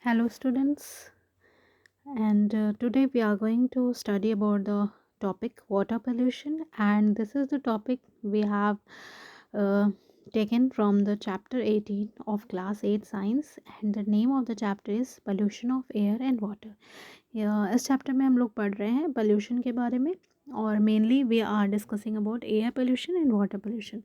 Hello, students, and today we are going to study about the topic water pollution, and this is the topic we have uh, taken from the chapter 18 of class 8 science, and the name of the chapter is pollution of air and water. इस chapter में हम लोग पढ़ रहे हैं pollution के बारे में और mainly we are discussing about air pollution and water pollution.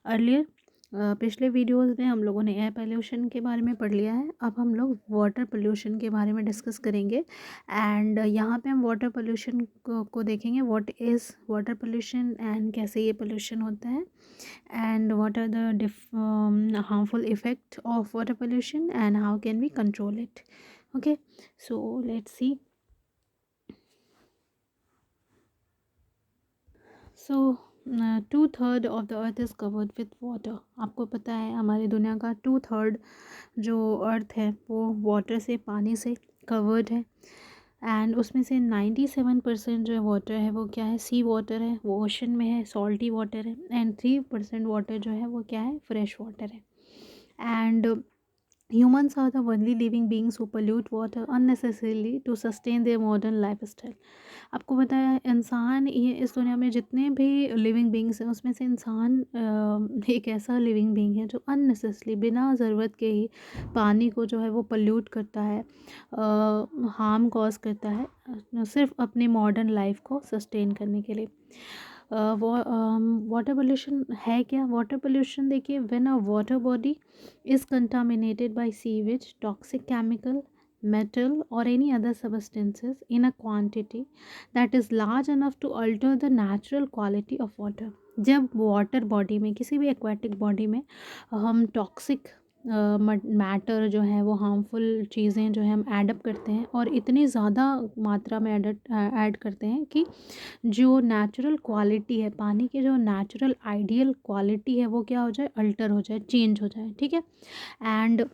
Earlier पिछले वीडियोस में हम लोगों ने एयर पोल्यूशन के बारे में पढ़ लिया है। अब हम लोग वाटर पोल्यूशन के बारे में डिस्कस करेंगे एंड यहाँ पे हम वाटर पोल्यूशन को देखेंगे, what is water pollution and कैसे ये पोल्यूशन होता है and what are the harmful effect of water pollution and how can we control it. Okay, so let's see. So 2/3 of the earth is covered with water. आपको पता है हमारी दुनिया का 2/3 जो अर्थ है वो वाटर से, पानी से कवर्ड है एंड उसमें से 97% जो वाटर है वो क्या है, सी वाटर है, वो ओशन में है, सॉल्टी वाटर है एंड 3% वाटर जो है वो क्या है, फ्रेश वाटर है। And humans are the only living beings who pollute water unnecessarily to sustain their modern lifestyle। आपको पता है इंसान, ये इस दुनिया में जितने भी लिविंग बींग्स हैं उसमें से इंसान एक ऐसा लिविंग बींग है जो अननेसेसरी बिना ज़रूरत के ही पानी को जो है वो पल्यूट करता है, हार्म कॉज करता है, सिर्फ अपनी मॉडर्न लाइफ को सस्टेन करने के लिए। वाटर पोल्यूशन है क्या? वाटर पोल्यूशन देखिए, when a water body is contaminated by sewage, toxic chemical, metal or any other substances in a quantity that is large enough to alter the natural quality of water। जब water body में, किसी भी aquatic body में हम toxic matter जो है, वो harmful चीज़ें जो है हम एडअप करते हैं और इतनी ज़्यादा मात्रा में ऐड करते हैं कि जो नेचुरल क्वालिटी है पानी की, जो नेचुरल आइडियल क्वालिटी है वो क्या हो जाए, अल्टर हो जाए, चेंज हो जाए। ठीक है, एंड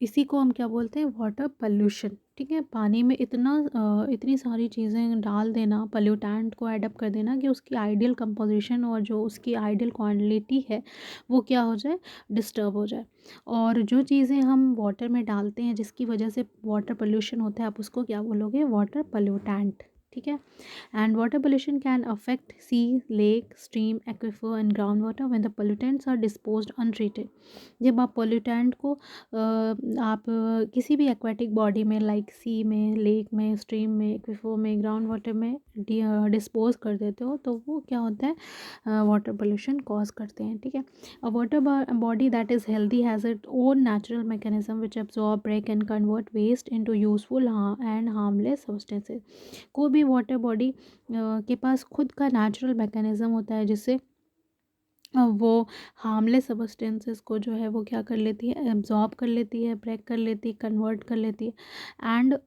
इसी को हम क्या बोलते हैं, वाटर पोल्यूशन। ठीक है, पानी में इतनी सारी चीज़ें डाल देना, पोल्यूटेंट को एडअप कर देना कि उसकी आइडियल कंपोजिशन और जो उसकी आइडियल क्वालिटी है वो क्या हो जाए, डिस्टर्ब हो जाए। और जो चीज़ें हम वाटर में डालते हैं जिसकी वजह से वाटर पोल्यूशन होता है, आप उसको क्या बोलोगे, वाटर पोल्यूटेंट। ठीक है, and water pollution can affect sea, lake, stream, aquifer and groundwater when the pollutants are disposed untreated। जब आप पोल्यूटेंट को आप किसी भी एक्वाटिक बॉडी में, लाइक सी में, लेक में, स्ट्रीम में, एक्विफर में, ग्राउंड वाटर में डिस्पोज कर देते हो तो वो क्या होता है, वाटर पोल्यूशन कॉज करते हैं। ठीक है, अ water body that is healthy has it own natural mechanism which absorb, break and convert waste into useful and harmless substances। कोई भी वाटर बॉडी के पास खुद का नेचुरल मैकेनिज्म होता है जिससे वो हार्मलेस सब्सटेंसेस को जो है वो क्या कर लेती है, एब्जॉर्ब कर लेती है, ब्रेक कर लेती है, कन्वर्ट कर लेती है। एंड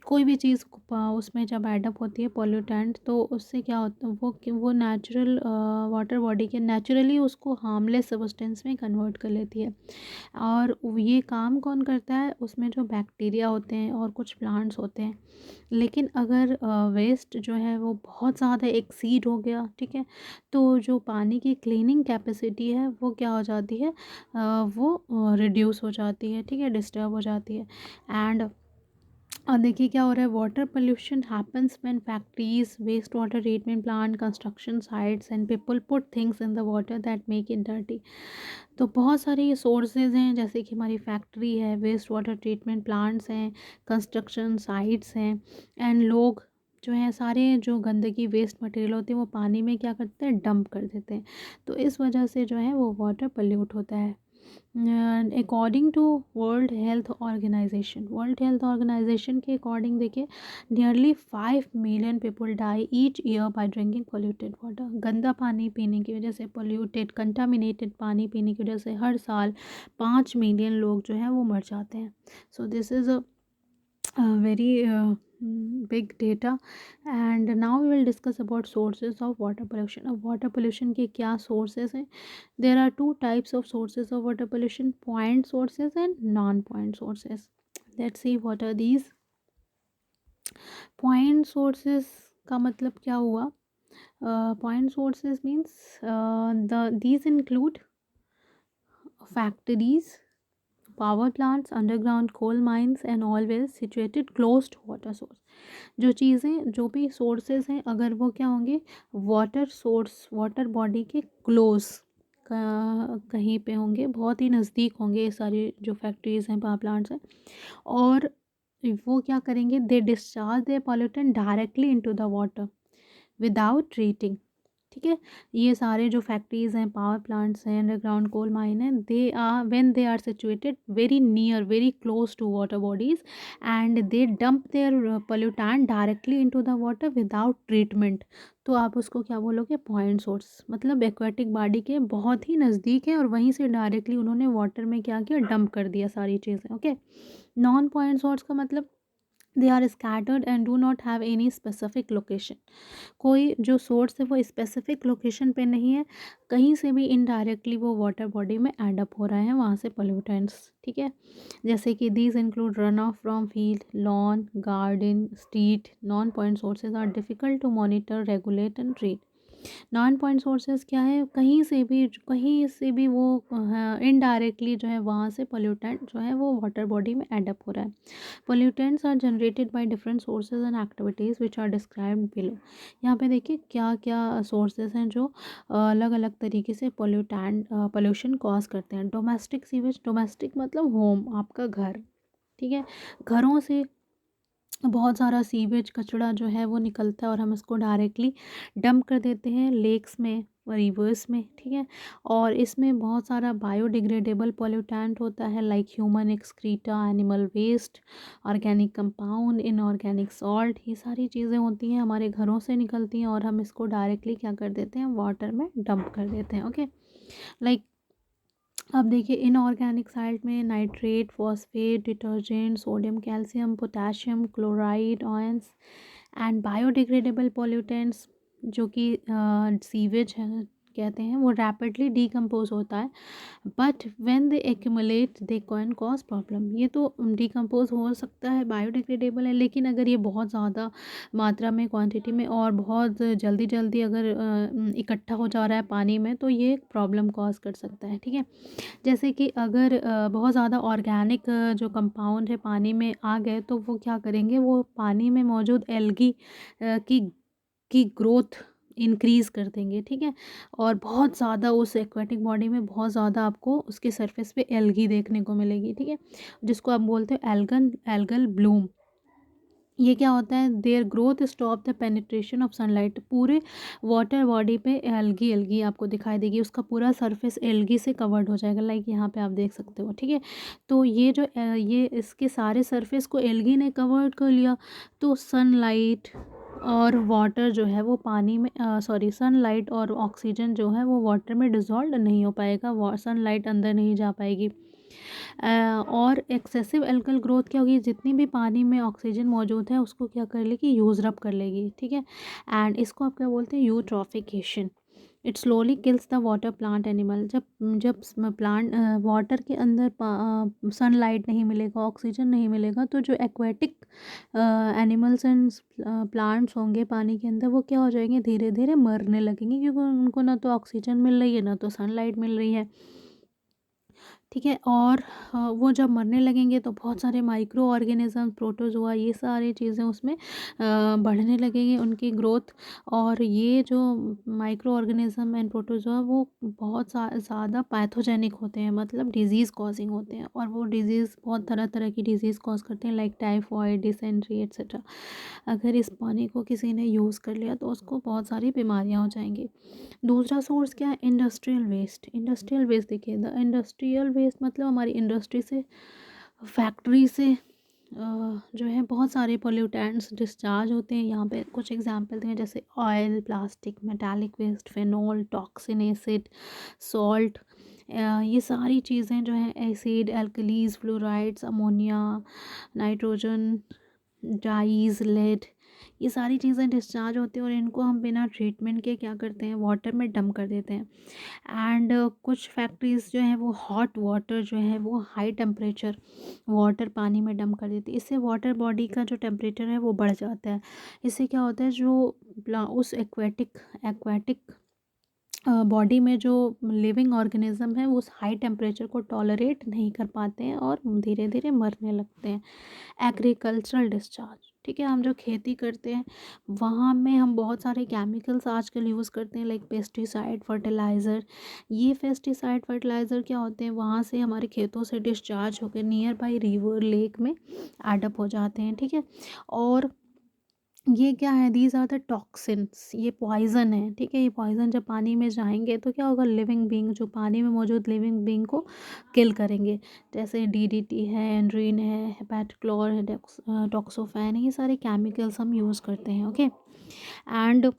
कोई भी चीज़ उसमें जब एडअप होती है पोल्यूटेंट तो उससे क्या होता है, वो नेचुरल वाटर बॉडी के नेचुरली उसको हार्मलेस सब्सटेंस में कन्वर्ट कर लेती है। और ये काम कौन करता है, उसमें जो बैक्टीरिया होते हैं और कुछ प्लांट्स होते हैं। लेकिन अगर वेस्ट जो है वो बहुत ज़्यादा एक्सीड हो गया, ठीक है, तो जो पानी की क्लीनिंग कैपेसिटी है वो क्या हो जाती है, वो रिड्यूस हो जाती है। ठीक है, डिस्टर्ब हो जाती है। एंड और देखिए क्या हो रहा है, water pollution happens when factories, waste water treatment plant, construction sites and people put things in the water that make it dirty. तो बहुत सारी सोर्सेज हैं, जैसे कि हमारी फैक्ट्री है, वेस्ट वाटर ट्रीटमेंट प्लांट्स हैं, कंस्ट्रक्शन साइट्स हैं एंड लोग जो हैं सारे जो गंदगी वेस्ट मटेरियल होते हैं वो पानी में क्या करते हैं, डंप कर देते हैं। तो इस वजह से जो है वो वाटर पोल्यूट होता है। According to World Health Organization के अकॉर्डिंग देखिए, nearly 5 million people die each year by drinking polluted water. गंदा पानी पीने की वजह से, पोल्यूटेड कंटामिनेटेड पानी पीने की वजह से हर साल 5 मिलियन लोग जो हैं वो मर जाते हैं। So this is a very big data। and now we will discuss about sources of water pollution। अब water pollution के क्या sources हैं? There are two types of sources of water pollution: point sources and non-point sources। Let's see what are these। point sources का मतलब क्या हुआ? Point sources means these include factories, power plants, underground coal mines and always situated close to water source. जो चीज़ें जो भी sources हैं अगर वो क्या होंगे, वाटर सोर्स वाटर बॉडी के क्लोज कहीं पे होंगे, बहुत ही नज़दीक होंगे ये सारी जो फैक्ट्रीज़ हैं, पावर प्लांट्स हैं। और वो क्या करेंगे, they discharge their pollutant directly into the water without treating. ठीक है, ये सारे जो फैक्ट्रीज़ हैं, पावर प्लांट्स हैं, अंडरग्राउंड कोल माइन है, they are when they are situated very near, very close to water bodies and they dump their pollutant directly into the water without treatment. तो आप उसको क्या बोलोगे, पॉइंट सोर्स, मतलब aquatic body के बहुत ही नज़दीक है और वहीं से डायरेक्टली उन्होंने वाटर में क्या किया, डंप कर दिया सारी चीज़ें। ओके, नॉन पॉइंट सोर्स का मतलब they are scattered and do not have any specific location. कोई जो सोर्स है वो स्पेसिफिक लोकेशन पे नहीं है, कहीं से भी इनडायरेक्टली वो वाटर बॉडी में एड अप हो रहा है वहाँ से पोल्यूटेंट्स। ठीक है, जैसे कि these include run off from field, lawn, garden, street. Non point sources are difficult to monitor, regulate and treat. Non point sources क्या है, कहीं से भी वो इनडायरेक्टली जो है वहाँ से पोल्यूटेंट जो है वो वाटर बॉडी में एड अप हो रहा है। Pollutants are generated by different sources and activities which are described below. यहाँ पे देखिए क्या क्या सोर्सेज हैं जो अलग अलग तरीके से पोल्यूशन कॉज करते हैं। डोमेस्टिक सीवेज, डोमेस्टिक मतलब होम, आपका घर। ठीक है, घरों से बहुत सारा सीवेज कचरा जो है वो निकलता है और हम इसको डायरेक्टली डंप कर देते हैं लेक्स में, रिवर्स में। ठीक है, और इसमें बहुत सारा बायोडिग्रेडेबल पोल्यूटेंट होता है, like human excreta, animal waste, organic compound, inorganic salt. ये सारी चीज़ें होती हैं हमारे घरों से निकलती हैं और हम इसको डायरेक्टली क्या कर देते हैं, वाटर में डंप कर देते हैं। ओके, लाइक अब देखिए इनऑर्गेनिक साल्ट में nitrate, phosphate, detergent, sodium, calcium, potassium, chloride ions and biodegradable pollutants जो कि सीवेज है कहते हैं, वो रैपिडली डिकम्पोज होता है, but when they accumulate they can cause problem. ये तो डिकम्पोज हो सकता है, बायोडिग्रेडेबल है, लेकिन अगर ये बहुत ज़्यादा मात्रा में, क्वांटिटी में और बहुत जल्दी जल्दी अगर इकट्ठा हो जा रहा है पानी में तो ये प्रॉब्लम कॉज कर सकता है। ठीक है, जैसे कि अगर बहुत ज़्यादा ऑर्गेनिक जो कंपाउंड है पानी में आ गए तो वो क्या करेंगे, वो पानी में मौजूद एल्गी की ग्रोथ इंक्रीज़ कर देंगे। ठीक है, और बहुत ज़्यादा उस एक्वेटिक बॉडी में बहुत ज़्यादा आपको उसके सरफेस पे एल्गी देखने को मिलेगी। ठीक है, जिसको आप बोलते हो एल्गल ब्लूम। ये क्या होता है, their growth stop the penetration of sunlight. पूरे वाटर बॉडी पे एल्गी एल्गी आपको दिखाई देगी, उसका पूरा सरफेस एल्गी से कवर्ड हो जाएगा, लाइक यहाँ पे आप देख सकते हो। ठीक है, तो ये जो ये इसके सारे सरफेस को एल्गी ने कवर्ड कर लिया, तो सनलाइट और वाटर जो है वो पानी में सनलाइट और ऑक्सीजन जो है वो वाटर में डिज़ोल्व नहीं हो पाएगा, सनलाइट अंदर नहीं जा पाएगी। और एक्सेसिव एल्गल ग्रोथ क्या होगी, जितनी भी पानी में ऑक्सीजन मौजूद है उसको क्या कर लेगी, यूज़ अप कर लेगी। ठीक है, एंड इसको आप क्या बोलते हैं, eutrophication. It slowly kills the water plant animal. जब जब प्लांट वाटर के अंदर सनलाइट नहीं मिलेगा, ऑक्सीजन नहीं मिलेगा, तो जो एक्वेटिक एनिमल्स एंड प्लांट्स होंगे पानी के अंदर वो क्या हो जाएंगे, धीरे धीरे मरने लगेंगे, क्योंकि उनको ना तो ऑक्सीजन मिल रही है ना तो सनलाइट मिल रही है। ठीक है, और वो जब मरने लगेंगे तो बहुत सारे माइक्रो ऑर्गेनिज्म, प्रोटोजोआ, ये सारी चीज़ें उसमें बढ़ने लगेंगे उनकी ग्रोथ। और ये जो माइक्रो ऑर्गेनिज्म एंड प्रोटोजोआ वो बहुत ज़्यादा पैथोजेनिक होते हैं, मतलब डिजीज़ कॉजिंग होते हैं, और वो डिजीज़ बहुत तरह तरह की डिजीज़ कॉज करते हैं, लाइक टाइफॉइड, डिसेंट्री एक्सेट्रा। अगर इस पानी को किसी ने यूज़ कर लिया तो उसको बहुत सारी बीमारियाँ हो जाएंगी। दूसरा सोर्स क्या है, इंडस्ट्रियल वेस्ट। इंडस्ट्रियल वेस्ट देखिए, द इंडस्ट्रियल वेस्ट मतलब हमारी इंडस्ट्री से, फैक्ट्री से जो है बहुत सारे पोल्यूटेंट्स डिस्चार्ज होते हैं। यहाँ पे कुछ एग्जांपल हैं, जैसे oil, plastic, metallic waste, phenol, toxin, acid, salt. ये सारी चीज़ें जो हैं, acid, alkalis, fluorides, ammonia, nitrogen, dyes, lead, ये सारी चीज़ें डिस्चार्ज होती हैं और इनको हम बिना ट्रीटमेंट के क्या करते हैं, वाटर में डंप कर देते हैं। एंड कुछ फैक्ट्रीज़ जो हैं वो हॉट वाटर जो है वो हाई टेम्परेचर वाटर पानी में डंप कर देती है। इससे वाटर बॉडी का जो टेम्परेचर है वो बढ़ जाता है। इससे क्या होता है, जो उस एक्वेटिक बॉडी में जो लिविंग ऑर्गेनिज्म है वो उस हाई टेम्परेचर को टॉलरेट नहीं कर पाते हैं और धीरे धीरे मरने लगते हैं। एग्रीकल्चरल डिस्चार्ज, ठीक है, हम जो खेती करते हैं वहाँ में हम बहुत सारे केमिकल्स आजकल यूज़ करते हैं, लाइक पेस्टिसाइड, फर्टिलाइज़र। ये पेस्टिसाइड फर्टिलाइज़र क्या होते हैं, वहाँ से हमारे खेतों से डिस्चार्ज होकर नियर बाई रिवर लेक में एडअप हो जाते हैं, ठीक है। और ये क्या है, दीज आर द टॉक्सिन्स, ये पॉइजन है, ठीक है। ये पॉइजन जब पानी में जाएंगे तो क्या होगा, लिविंग बींग, जो पानी में मौजूद लिविंग बींग को किल करेंगे। जैसे डीडीटी है, एंड्रीन है, हेपेटक्लोर है, टॉक्सोफैन, ये सारे केमिकल्स हम यूज़ करते हैं, ओके। एंड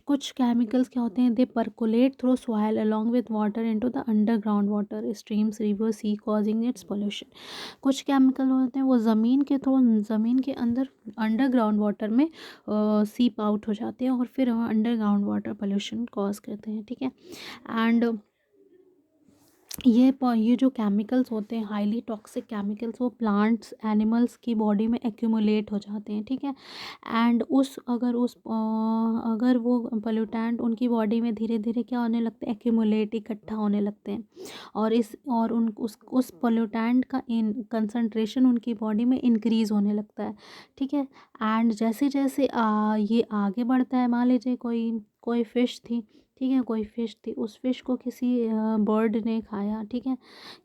कुछ केमिकल्स क्या होते हैं, they percolate through soil along with water into the underground water streams, river, sea, causing its pollution. कुछ केमिकल होते हैं वो ज़मीन के थ्रू, ज़मीन के अंदर अंडरग्राउंड वाटर में सीप आउट हो जाते हैं और फिर अंडरग्राउंड वाटर पोल्यूशन कॉज करते हैं, ठीक है। एंड ये जो केमिकल्स होते हैं, हाईली टॉक्सिक केमिकल्स, वो प्लांट्स, एनिमल्स की बॉडी में एक्यूमुलेट हो जाते हैं, ठीक है। एंड अगर वो पोल्यूटेंट उनकी बॉडी में धीरे धीरे क्या होने लगते हैं, एक्यूमुलेट, इकट्ठा होने लगते हैं। और उस पोल्यूटेंट का इन कंसंट्रेशन उनकी बॉडी में इंक्रीज़ होने लगता है, ठीक है। एंड जैसे जैसे ये आगे बढ़ता है, मान लीजिए कोई कोई फ़िश थी, ठीक है, कोई फ़िश थी, उस फ़िश को किसी बर्ड ने खाया, ठीक है,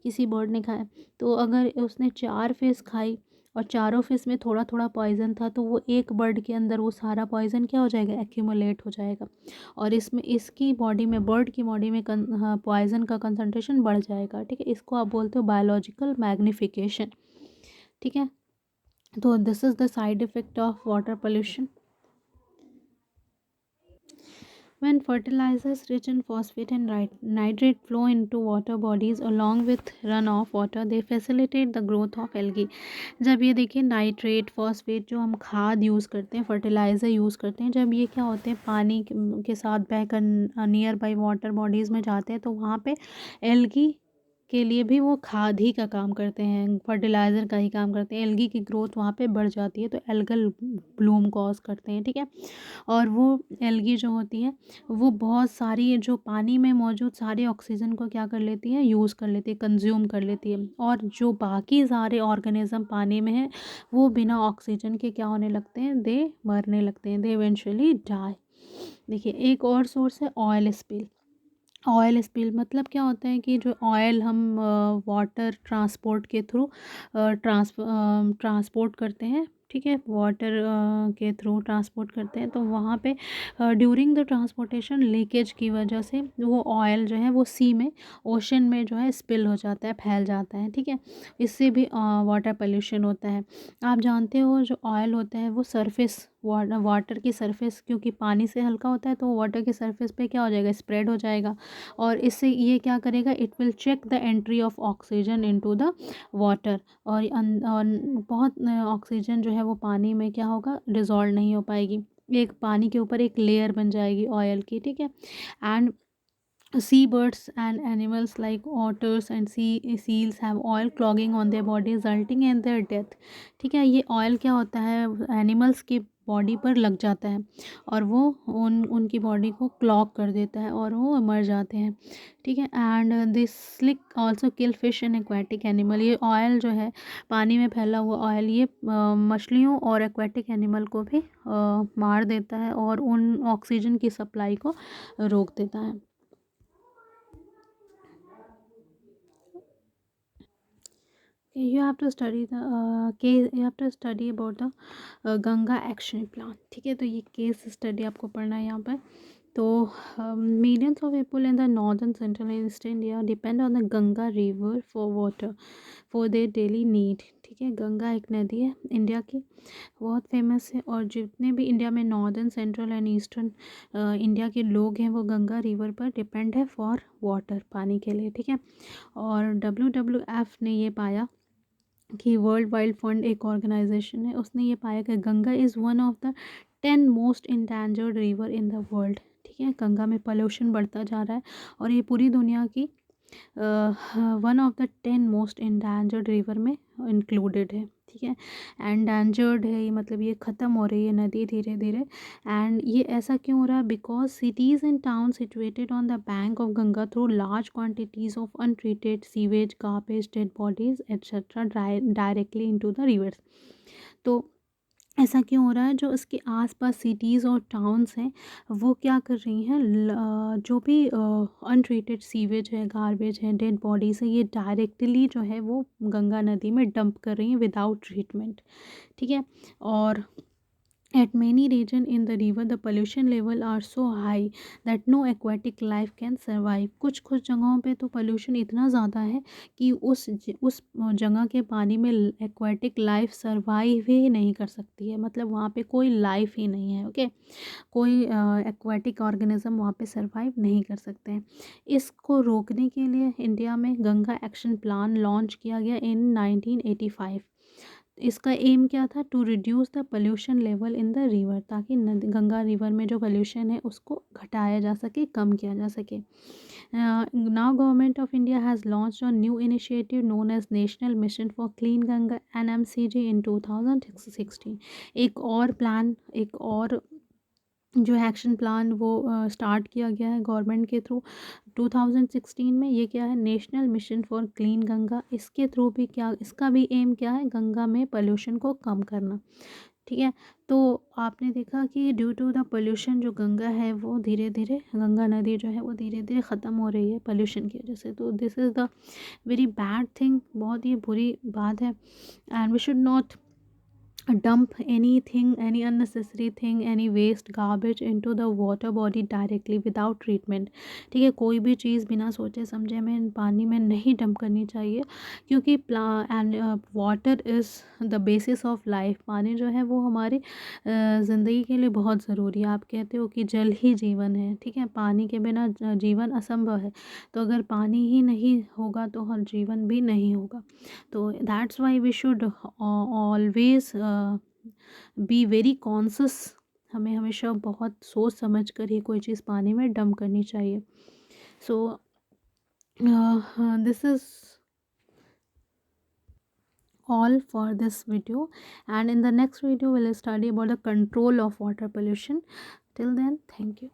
किसी बर्ड ने खाया। तो अगर उसने 4 फ़िश खाई और चारों फ़िश में थोड़ा थोड़ा पॉइज़न था, तो वो एक बर्ड के अंदर वो सारा पॉइज़न क्या हो जाएगा, एक्यूमुलेट हो जाएगा। और इसमें इसकी बॉडी में, बर्ड की बॉडी में पॉइज़न का कंसंट्रेशन बढ़ जाएगा, ठीक है। इसको आप बोलते हो बायोलॉजिकल मैग्निफिकेशन, ठीक है। तो this is the side effect of water pollution. When fertilizers rich in phosphate and nitrate flow into water bodies along with runoff water, they facilitate the growth of algae. जब ये देखिए nitrate, phosphate, जो हम खाद use करते हैं, fertiliser use करते हैं, जब ये क्या होते हैं पानी के साथ बहकर नियर बाई वाटर बॉडीज़ में जाते हैं, तो वहाँ पे एल्गी के लिए भी वो खाद ही का काम करते हैं, फर्टिलाइज़र का ही काम करते हैं। एल्गी की ग्रोथ वहाँ पे बढ़ जाती है, तो एल्गल ब्लूम कॉज करते हैं, ठीक है। और वो एल्गी जो होती है वो बहुत सारी जो पानी में मौजूद सारे ऑक्सीजन को क्या कर लेती है, यूज़ कर लेती है, कंज्यूम कर लेती है। और जो बाकी सारे ऑर्गेनिज्म पानी में हैं वो बिना ऑक्सीजन के क्या होने लगते हैं, दे मरने लगते हैं, दे इवेंचुअली डाई। देखिए एक और सोर्स है ऑयल स्पिल। ऑयल स्पिल मतलब क्या होता है कि जो ऑयल हम वाटर ट्रांसपोर्ट के थ्रू ट्रांसपोर्ट करते हैं, ठीक है, वाटर के थ्रू ट्रांसपोर्ट करते हैं, तो वहाँ पे ड्यूरिंग द ट्रांसपोर्टेशन लीकेज की वजह से वो ऑयल जो है वो सी में, ओशन में जो है स्पिल हो जाता है, फैल जाता है, ठीक है। इससे भी वाटर पोल्यूशन होता है। आप जानते हो जो ऑयल होता है वो सरफेस, वाटर की सरफेस, क्योंकि पानी से हल्का होता है तो वाटर की सरफेस पे क्या हो जाएगा, स्प्रेड हो जाएगा। और इससे ये क्या करेगा, it will check the entry of oxygen into the water. और बहुत ऑक्सीजन जो है वो पानी में क्या होगा, डिज़ोल्व नहीं हो पाएगी, एक पानी के ऊपर एक लेयर बन जाएगी ऑयल की, ठीक है। And sea birds and animals like otters and seals have oil clogging on their body resulting in their death। ठीक है, ये ऑयल क्या होता है, एनिमल्स की बॉडी पर लग जाता है और वो उनकी बॉडी को क्लॉग कर देता है और वो मर जाते हैं, ठीक है। And this slick also kill fish and aquatic animal. ये ऑयल जो है पानी में फैला हुआ ऑयल, ये मछलियों और एक्वाटिक एनिमल को भी मार देता है और उन ऑक्सीजन की सप्लाई को रोक देता है। You have to study the case, you have to study about the Ganga action plan, ठीक है। तो ये केस स्टडी आपको पढ़ना है यहाँ पर। तो millions of people in the northern central and east India depend on the Ganga river for water for their daily need, ठीक है। गंगा एक नदी है इंडिया की, बहुत फेमस है, और जितने भी इंडिया में northern central and eastern India के लोग हैं वो गंगा रिवर पर डिपेंड है फॉर वाटर, पानी के लिए, ठीक है। और WWF ने ये पाया कि वर्ल्ड वाइल्ड फंड एक ऑर्गेनाइजेशन है, उसने ये पाया कि Ganga is one of the 10 most endangered river in the world, ठीक है। गंगा में पोल्यूशन बढ़ता जा रहा है और ये पूरी दुनिया की one of the 10 most endangered river में इंक्लूडेड है, ठीक है। एंडेंजर्ड है ये, मतलब ये ख़त्म हो रही है नदी धीरे धीरे। एंड ये ऐसा क्यों हो रहा है? Because cities and town situated on the bank of Ganga through large quantities of untreated sewage, garbage, dead bodies etcetera directly into the reverse. तो ऐसा क्यों हो रहा है? जो इसके आसपास सिटीज़ और टाउन्स हैं वो क्या कर रही हैं, जो भी अनट्रीटेड सीवेज है, गार्बेज है, डेड बॉडीज़ है, ये डायरेक्टली जो है वो गंगा नदी में डंप कर रही हैं विदाउट ट्रीटमेंट। ठीक है। और at many region in the river the pollution level are so high that no aquatic life can survive। कुछ कुछ जगहों पे तो पोल्यूशन इतना ज़्यादा है कि उस जगह के पानी में एक्वाटिक लाइफ सर्वाइव ही नहीं कर सकती है, मतलब वहाँ पे कोई लाइफ ही नहीं है। ओके, कोई एक्वाटिक ऑर्गेनिज्म वहाँ पे सर्वाइव नहीं कर सकते हैं। इसको रोकने के लिए इंडिया में गंगा एक्शन प्लान लॉन्च किया गया इन 1985। इसका एम क्या था? To reduce the pollution level in the river, ताकि नदी गंगा रिवर में जो पोल्यूशन है उसको घटाया जा सके, कम किया जा सके। Now government of India has launch a new initiative known as national mission for clean Ganga NMCG in 2016। एक और प्लान, एक और जो एक्शन प्लान वो स्टार्ट किया गया है गवर्नमेंट के थ्रू 2016 में। ये क्या है? National mission for clean Ganga. इसके थ्रू भी क्या, इसका भी एम क्या है? गंगा में पोल्यूशन को कम करना। ठीक है। तो आपने देखा कि ड्यू टू द पोल्यूशन जो गंगा है वो धीरे धीरे, गंगा नदी जो है वो धीरे धीरे ख़त्म हो रही है पोल्यूशन की वजह से। तो this is the very bad thing, बहुत ही बुरी बात है। And we should not dump anything, any unnecessary thing, any waste garbage into the water body directly without treatment। ठीक है, कोई भी चीज़ बिना सोचे समझे में पानी में नहीं डंप करनी चाहिए, क्योंकि water is the basis of life. पानी जो है वो हमारी ज़िंदगी के लिए बहुत ज़रूरी है। आप कहते हो कि जल ही जीवन है, ठीक है, पानी के बिना जीवन असंभव है। तो अगर पानी ही नहीं होगा तो हर जीवन भी नहीं होगा। तो that's why we should always be very conscious. हमें हमेशा बहुत सोच समझ कर ही कोई चीज़ पानी में डंप करनी चाहिए। So this is all for this video, and in the next video we'll study about the control of water pollution. Till then, thank you.